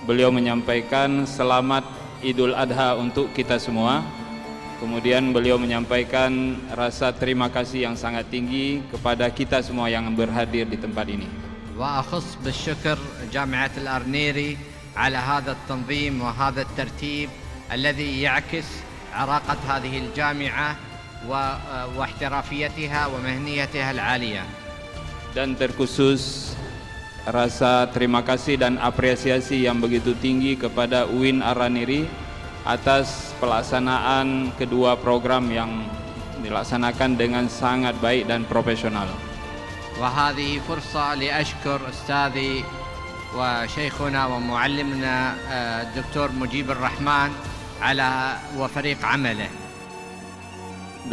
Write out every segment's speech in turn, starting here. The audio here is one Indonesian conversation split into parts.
beliau menyampaikan selamat Idul Adha untuk kita semua. Kemudian beliau menyampaikan rasa terima kasih yang sangat tinggi kepada kita semua yang berhadir di tempat ini. وأخص بالشكر جامعة الأرنيري على هذا التنظيم وهذا الترتيب الذي يعكس عراقة هذه الجامعة واحترافيتها ومهنيتها العالية. Dan terkhusus rasa terima kasih dan apresiasi yang begitu tinggi kepada UIN Araniri atas pelaksanaan kedua program yang dilaksanakan dengan sangat baik dan profesional. وهذه فرصة لأشكر أستاذي وشيخنا ومعلمنا الدكتور مجيب الرحمن على وفريق عمله.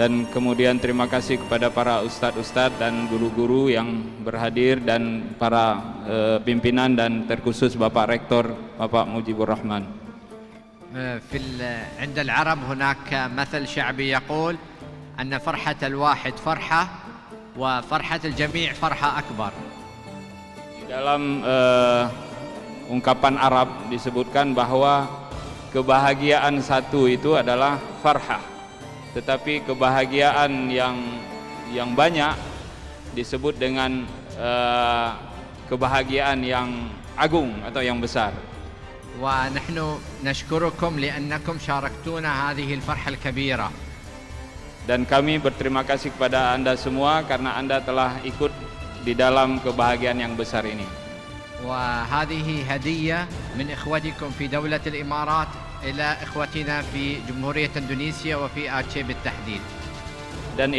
Dan kemudian terima kasih kepada para ustadz-ustadz dan guru-guru yang berhadir dan para pimpinan dan terkhusus Bapak Rektor Bapak Mujibur Rahman. عند العرب هناك مثل شعبي يقول أن فرحة الواحد فرحة وفرحة الجميع فرحة أكبر. Di dalam ungkapan Arab disebutkan bahwa kebahagiaan satu itu adalah farhah, tetapi kebahagiaan yang banyak disebut dengan kebahagiaan yang agung atau yang besar. ونحن نشكركم لأنكم شاركتونا هذه الفرحة الكبيرة. Dan kami berterima kasih kepada Anda semua karena Anda telah ikut di dalam kebahagiaan yang besar ini. وهذه هدية من إخوتكم في دولة الإمارات إلى إخوتنا في جمهورية إندونيسيا وفي آتشي بالتحديد. Dan ini